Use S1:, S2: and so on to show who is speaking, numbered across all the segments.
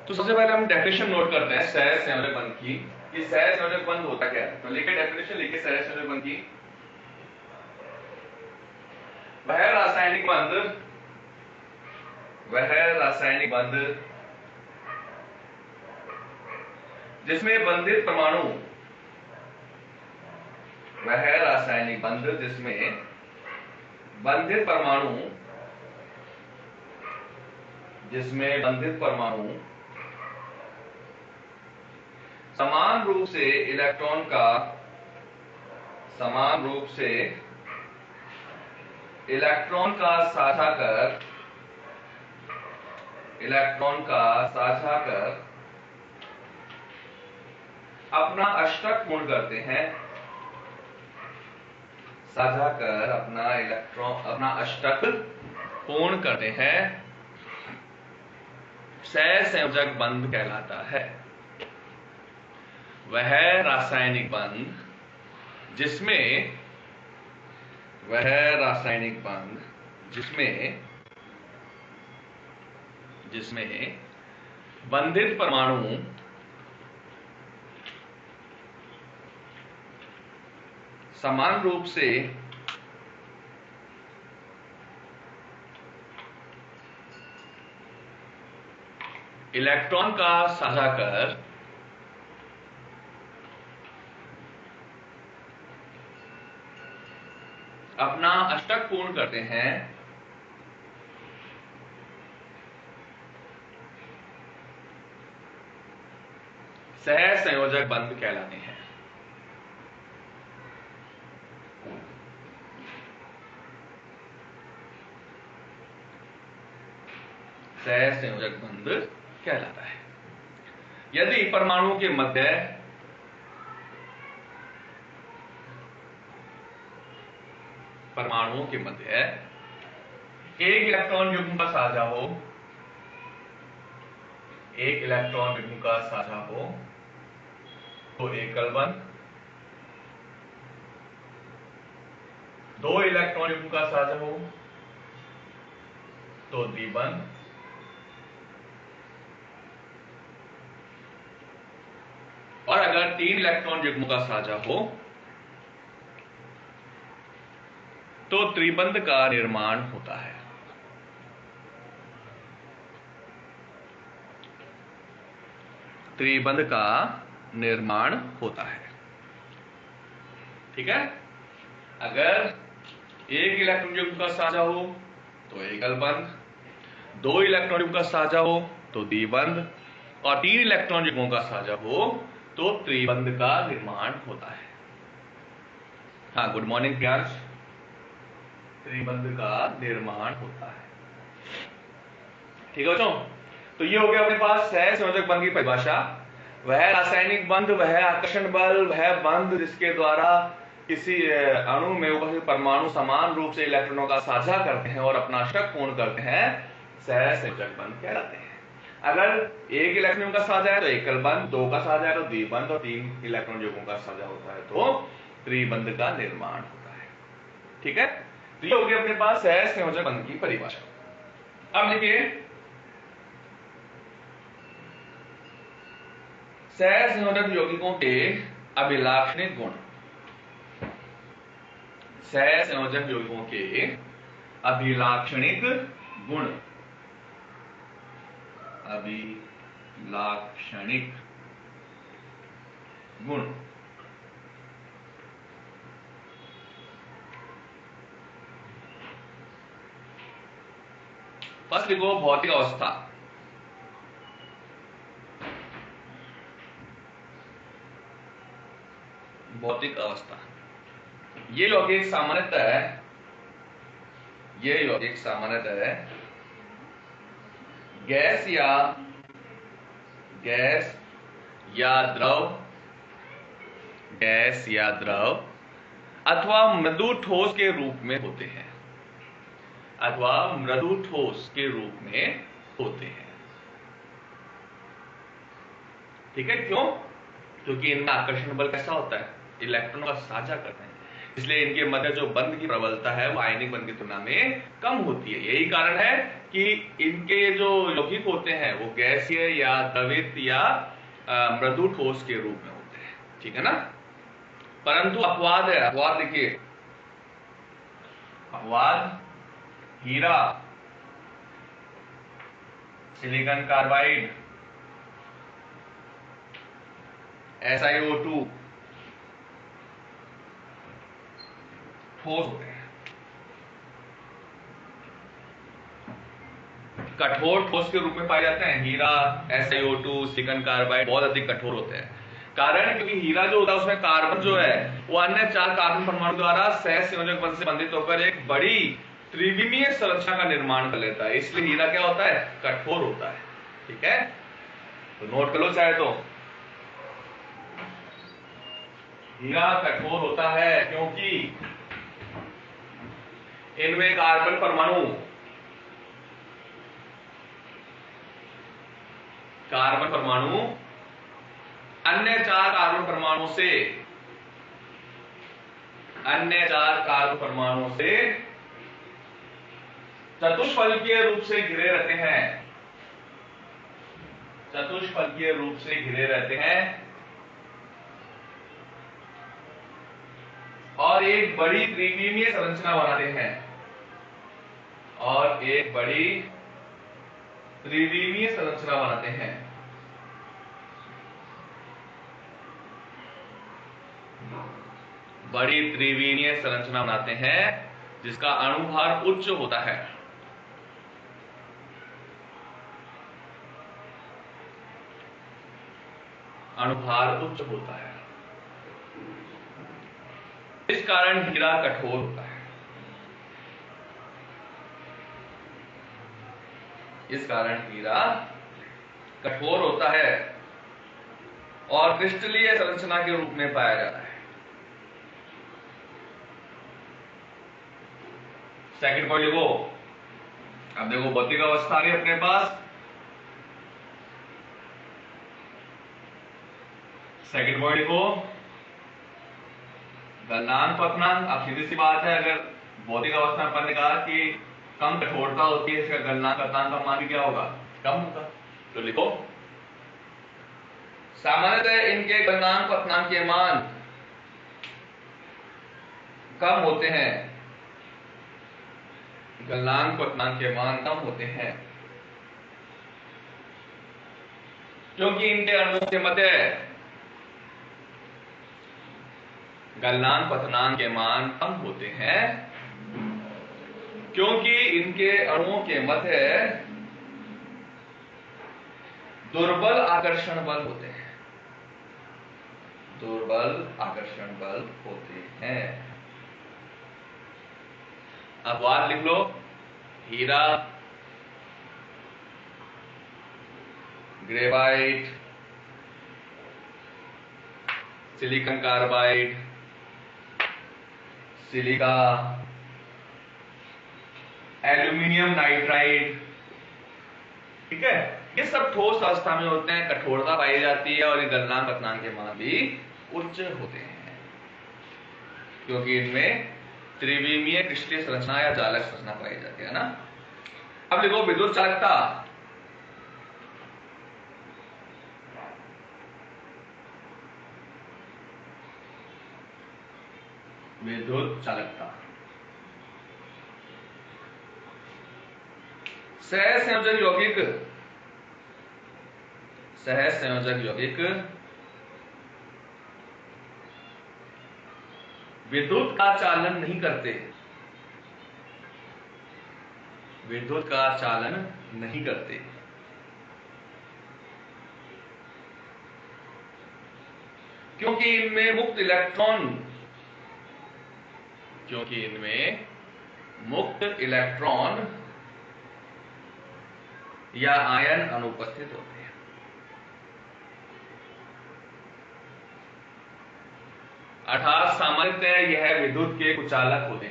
S1: तो सबसे पहले हम डेफिनेशन नोट करते हैं सहसंयोजक बंध की कि सहसंयोजक बंध होता क्या है। तो लिखे डेफिनेशन, लिखे सहसंयोजक बंध की। वह रासायनिक बंध जिसमें बंधित परमाणु, वह रासायनिक बंध जिसमें बंधित परमाणु समान रूप से इलेक्ट्रॉन का साझा कर अपना अष्टक पूर्ण करते हैं, अपना अष्टक पूर्ण करते हैं, सहसंयोजक बंध कहलाता है। वह रासायनिक बंध जिसमें बंधित परमाणु समान रूप से इलेक्ट्रॉन का साझा कर अपना अष्टक पूर्ण करते हैं, सहसंयोजक बंध कहलाते हैं। सहसंयोजक बंध कहलाता है। यदि परमाणु के मध्य एक इलेक्ट्रॉन युग्म का साझा हो, तो एकल बंध, दो इलेक्ट्रॉन युग्म का साझा हो तो द्विबंध, और अगर तीन इलेक्ट्रॉन युग्म का साझा हो तो त्रिबंध का निर्माण होता है। ठीक है। अगर एक इलेक्ट्रॉन युग्म का साझा हो तो एकल बंध, दो इलेक्ट्रॉन युग्म का साझा हो तो द्विबंध, और तीन इलेक्ट्रॉन युग्मों का साझा हो तो त्रिबंध का निर्माण होता है। हाँ, गुड मॉर्निंग प्याज। त्रिबंध का निर्माण होता है। ठीक है बच्चों, तो ये हो गया अपने पास सहसंयोजक बंध की परिभाषा। वह रासायनिक बंध, वह आकर्षण बल, वह बंध जिसके द्वारा किसी अणु में उपस्थित परमाणु समान रूप से इलेक्ट्रॉनों का साझा करते हैं और अपना अष्टक पूर्ण करते हैं, सहसंयोजक बंध कहलाते हैं। अगर एक इलेक्ट्रॉन का साझा है तो एकल बंध, दो का साझा है तो द्विबंध, और तीन इलेक्ट्रॉन युग्मों का साझा होता है तो त्रिबंध का निर्माण होता है। ठीक है, तो ये हो गया अपने पास सहसंयोजक बंध की परिभाषा। अब देखिए सहसंयोजक यौगिकों के अभिलाक्षणिक गुण। सहसंयोजक यौगिकों के अभिलाक्षणिक गुण। फर्स्ट लिखो भौतिक अवस्था। ये यौगिक सामान्यतः गैस या द्रव अथवा मृदु ठोस के रूप में होते हैं, ठीक है। क्यों? क्योंकि इनका आकर्षण बल कैसा होता है, इलेक्ट्रॉनों का साझा करते हैं, इसलिए इनके मध्य जो बंध की प्रबलता है वो आयनिक बंध की तुलना में कम होती है। यही कारण है कि इनके जो यौगिक होते हैं वो गैसीय या द्रवित या मृदु ठोस के रूप में होते हैं, ठीक है ना। परंतु अपवाद है, अपवाद देखिए, अपवाद हीरा, सिलिकॉन कार्बाइड, SiO2 ठोस होते हैं। कठोर ठोस के रूप में पाए जाते हैं। हीरा, SiO2, सिलिकॉन कार्बाइड बहुत अधिक कठोर होते हैं। कारण क्योंकि हीरा जो होता है उसमें कार्बन जो है वो अन्य 4 कार्बन परमाणु द्वारा सहसंयोजक बंध से बंधित होकर एक बड़ी त्रिविमीय संरचना का निर्माण कर लेता है, इसलिए हीरा क्या होता है, कठोर होता है, ठीक है। तो नोट कर लो चाहे तो, हीरा कठोर होता है क्योंकि इनमें कार्बन परमाणु अन्य 4 कार्बन परमाणुओं से चतुष्फलकीय रूप से घिरे रहते हैं और एक बड़ी त्रिविमीय संरचना बनाते हैं, बड़ी त्रिविमीय संरचना बनाते हैं जिसका अणुभार उच्च होता है। इस कारण हीरा कठोर होता है। और क्रिस्टलीय संरचना के रूप में पाया जाता है। सेकंड पॉइंट लिखो। अब देखो भौतिक अवस्था है अपने पास। सेकंड पॉइंट लिखो, गलनांक क्वथनांक। अब सीधी सी बात है, अगर भौतिक अवस्था में अपन ने कहा कि कम कठोरता होती है, इसका गलनांक क्वथनांक का मान भी क्या होगा, कम होगा। तो लिखो, सामान्यतः इनके गलनांक क्वथनांक के मान कम होते हैं, क्योंकि इनके अणुओं के मध्य गलनांक क्वथनांक के मान कम होते हैं, क्योंकि इनके अणुओं के मध्य दुर्बल आकर्षण बल होते हैं। अब बात लिख लो, हीरा, graphite, silicon carbide, silica, aluminium nitride, ठीक है, ये सब ठोस अवस्था में होते हैं, कठोरता पाई जाती है और ये गलनांक क्वथनांक के मान भी उच्च होते हैं, क्योंकि इनमें त्रिविमीय क्रिस्टलीय संरचना या जालक संरचना पाई जाती है ना। अब देखो विद्युत चालकता। सहसंयोजक यौगिक विद्युत का चालन नहीं करते, क्योंकि इनमें मुक्त इलेक्ट्रॉन या आयन अनुपस्थित होते हैं। अर्थात सामान्यतः यह विद्युत के कुचालक होते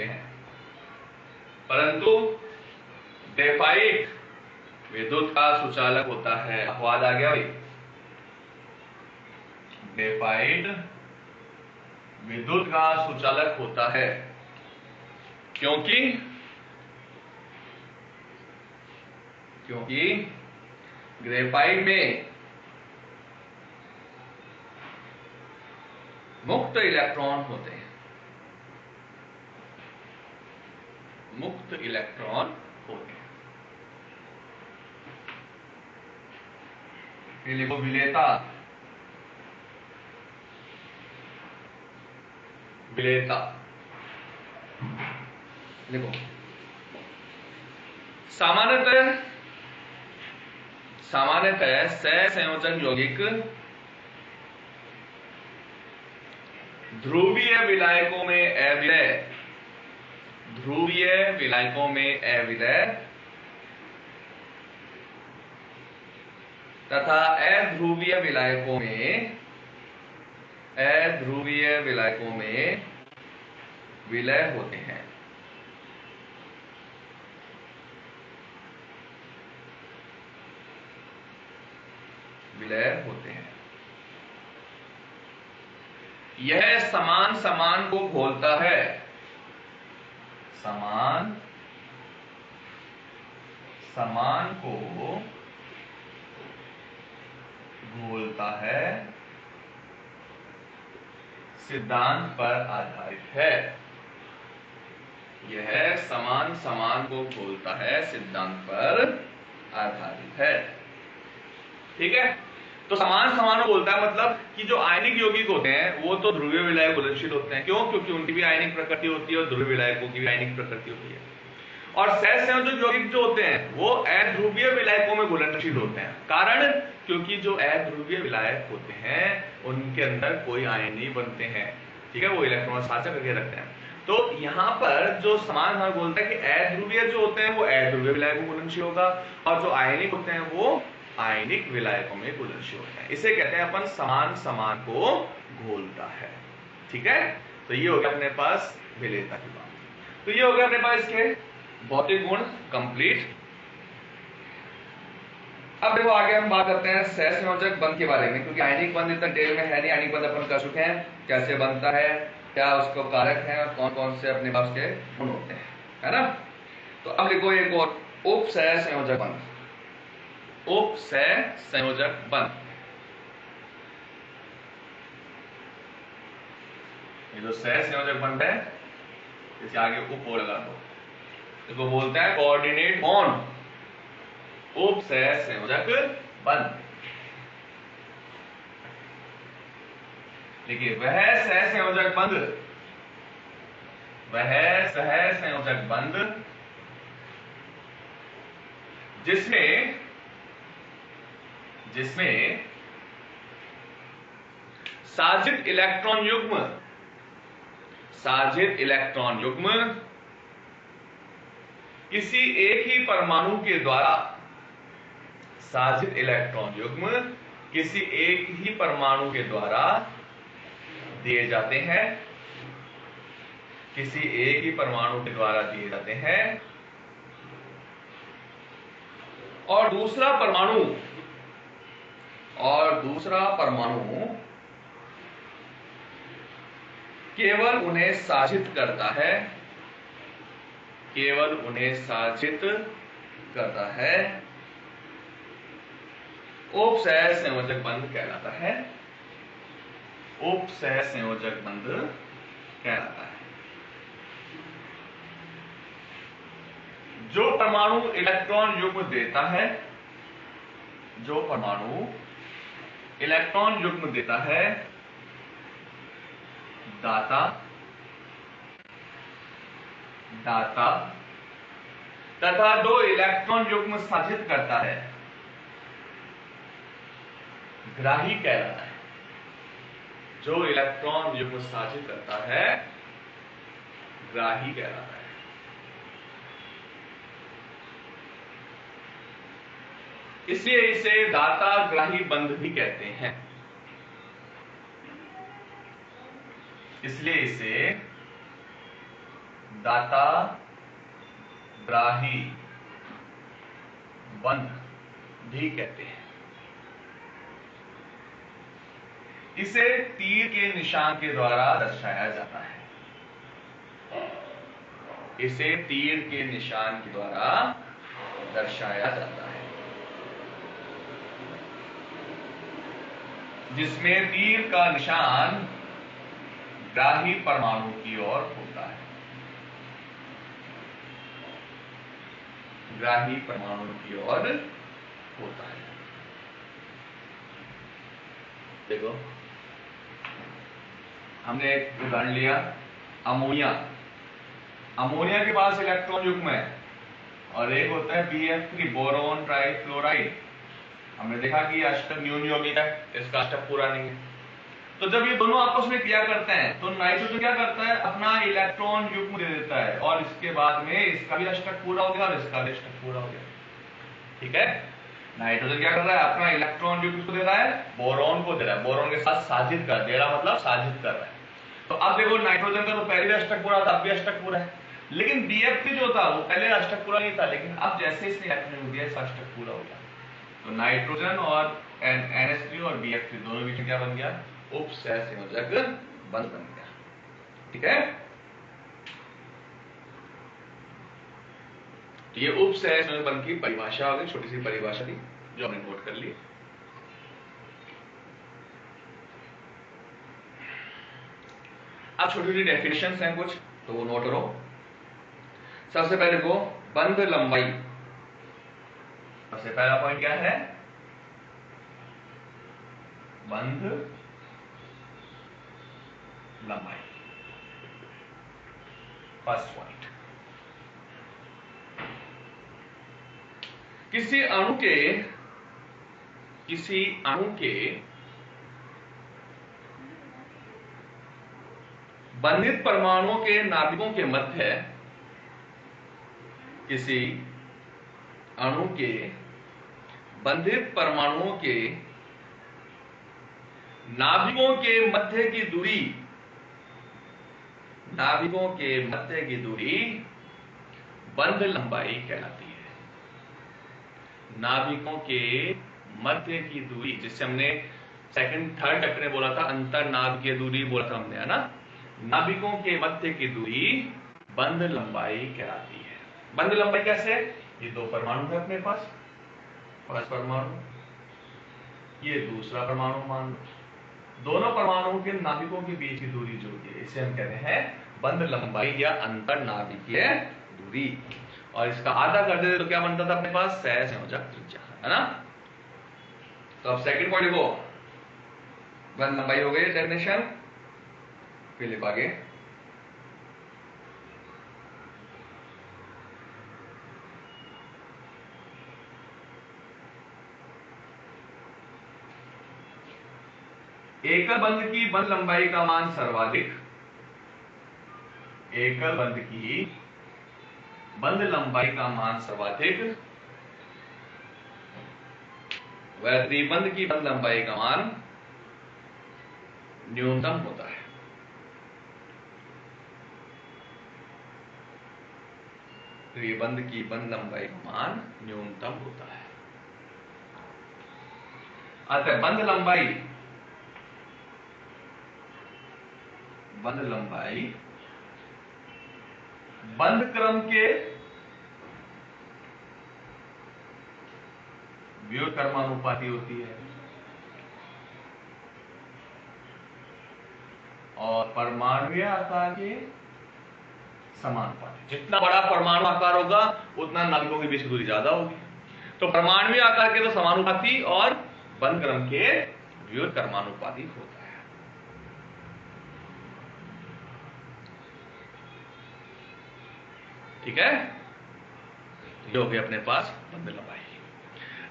S1: हैं। परंतु ग्रेफाइट विद्युत का सुचालक होता है। अपवाद आ गया भाई, ग्रेफाइट विद्युत का सुचालक होता है क्योंकि ग्रेफाइट में मुक्त इलेक्ट्रॉन होते हैं, मुक्त इलेक्ट्रॉन होते हैं। ये लिखो विलेयता, विलेयता लिखो। सामान्यतः सहसंयोजक यौगिक ध्रुवीय विलायकों में अविलय, ध्रुवीय विलायकों में अविलय तथा अध्रुवीय विलायकों में विलय होते हैं। विलय होते हैं। यह समान समान को घोलता है, समान समान को घोलता है, सिद्धांत पर आधारित है। यह समान समान को घोलता है, सिद्धांत पर आधारित है। ठीक है, तो समान समान को बोलता है मतलब कि जो आयनिक यौगिक होते हैं वो तो ध्रुवीय विलायक घुलनशील होते हैं। क्यों? क्योंकि उनकी भी आयनिक प्रकृति होती है और ध्रुवीय विलायकों की भी आयनिक प्रकृति होती है। और सहसंयोजक यौगिक जो होते हैं वो अध्रुवीय विलायकों में घुलनशील होते हैं। कारण, क्योंकि जो अध्रुवीय विलायक होते हैं उनके अंदर कोई आयन नहीं बनते हैं। ठीक है, वो इलेक्ट्रॉन साझा करके रखते हैं। तो यहां पर जो समान समान बोलता है कि अध्रुवीय जो होते हैं वो अध्रुवीय विलायकों में घुलनशील होगा और जो आयनिक होते हैं वो आयनिक विलायकों में घुलनशील होते हैं। इसे कहते हैं अपन समान समान को घोलता है। ठीक है, तो ये हो गया अपने पास विलेयता की बात। तो ये हो गया अपने पास इसके भौतिक गुण कंप्लीट। अब देखो आगे हम बात करते हैं सहसंयोजक बंध के बारे में, क्योंकि आयनिक बंध इतना डिटेल में है नहीं। आयनिक बंध अपन कर चुके हैं, कैसे बनता है, क्या उसको कारक है और कौन कौन से अपने पास के गुण होते हैं, है ना। तो अब देखो एक और उपसहसंयोजक बंध, उपसहसंयोजक बंध। ये जो सहसंयोजक बंध है इसके आगे उप ओ लगा दो, इसको बोलते हैं कोऑर्डिनेट बॉन्ड, उपसहसंयोजक बंध। देखिए वह सहसंयोजक बंध, वह सहसंयोजक बंध जिसमें साजित इलेक्ट्रॉन युग्म किसी एक ही परमाणु के द्वारा, साजित इलेक्ट्रॉन युग्म किसी एक ही परमाणु के द्वारा दिए जाते हैं, किसी एक ही परमाणु के द्वारा दिए जाते हैं और दूसरा परमाणु केवल उन्हें साजित करता है, केवल उन्हें साजित करता है, उपसहसंयोजक बंध कहलाता है, उपसहसंयोजक बंध कहलाता है। जो परमाणु इलेक्ट्रॉन युग्म देता है, जो परमाणु इलेक्ट्रॉन युग्म देता है, दाता तथा दो इलेक्ट्रॉन युग्म साजित करता है, ग्राही कहलाता है। जो इलेक्ट्रॉन युग्म साजित करता है ग्राही कहलाता है। इसलिए इसे दाता ग्राही बंध भी कहते हैं, इसलिए इसे दाता ग्राही बंध भी कहते हैं। इसे तीर के निशान के द्वारा दर्शाया जाता है। इसे तीर के निशान के द्वारा दर्शाया जाता है, जिसमें तीर का निशान ग्राही परमाणु की ओर होता है। ग्राही परमाणु की ओर होता है। देखो, हमने एक उदाहरण लिया, अमोनिया। अमोनिया के पास इलेक्ट्रॉन युग्म है और एक होता है BF3, बोरोन ट्राइफ्लोराइड। हमने देखा कि अष्टक न्यून यौगिक है, इसका अष्टक पूरा नहीं है। तो जब ये दोनों आपस में क्रिया करते हैं तो नाइट्रोजन क्या करता है, अपना इलेक्ट्रॉन युग्म दे देता है और इसके बाद में इसका भी अष्टक पूरा हो गया और इसका भी अष्टक पूरा हो गया। ठीक है, नाइट्रोजन क्या कर रहा है, अपना इलेक्ट्रॉन युग्म को दे रहा है, बोरोन को दे रहा है, बोरोन के साथ साजिद कर दे रहा, मतलब साजिद कर रहा है। तो अब देखो, नाइट्रोजन का तो पहले भी अष्टक पूरा था, अब भी अष्टक पूरा है, लेकिन BF3 जो था वो पहले अष्टक पूरा नहीं था, लेकिन अब जैसे इसने इलेक्ट्रॉन दिया इसका अष्टक पूरा हो गया। तो नाइट्रोजन और NH3 और BF3 दोनों बीच में क्या बन गया, उपसहसंयोजक बंध बन गया। ठीक है, ये उपसहसंयोजक बंध की परिभाषा होगी, छोटी सी परिभाषा थी जो हमने नोट कर ली। अब छोटी छोटी डेफिनेशंस हैं कुछ, तो वो नोट करो। सबसे पहले को बंध लंबाई। सबसे पहला पॉइंट क्या है, बंध लंबाई, फर्स्ट पॉइंट। किसी अणु के बंधित परमाणुओं के नाभिकों के मध्य, किसी अणु के बंधित परमाणुओं के नाभिकों के मध्य की दूरी, नाभिकों के मध्य की दूरी बंध लंबाई कहलाती है। नाभिकों के मध्य की दूरी, जिससे हमने सेकंड थर्ड चैप्टर में बोला था, अंतर नाभिकीय दूरी बोला था हमने, है ना। नाभिकों के मध्य की दूरी बंध लंबाई कहलाती है। बंध लंबाई कैसे, ये दो परमाणु है अपने पास, फर्स्ट परमाणु, ये दूसरा परमाणु मान लो, दोनों परमाणुओं के नाभिकों के बीच की दूरी जो है इसे हम कहते हैं बंध लंबाई या अंतर नाभिकीय दूरी। और इसका आधा कर देते तो क्या बनता था अपने पास, सहसंयोजक त्रिज्या, है ना। तो अब सेकंड पॉइंट को बंध लंबाई हो गई डेफिनेशन, फिर लिख आगे। एकल बंध की बंध लंबाई का मान सर्वाधिक, एकल बंध की बंध लंबाई का मान सर्वाधिक, वह त्रिबंध की बंध लंबाई का मान न्यूनतम होता है। त्रिबंध की बंध लंबाई का मान न्यूनतम होता है। अतः बंध लंबाई बंध क्रम के व्युत्क्रमानुपाती होती है और परमाणुीय आकार के समानुपाती। जितना बड़ा परमाणु आकार होगा उतना नाभिकों के बीच की दूरी ज्यादा होगी। तो परमाणुीय आकार के तो समानुपाती और बंध क्रम के व्युत्क्रमानुपाती होता है। ठीक है, ये हो गया अपने पास बंध लंबाई।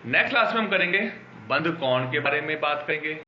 S1: नेक्स्ट क्लास में हम करेंगे बंध कोण के बारे में बात करेंगे।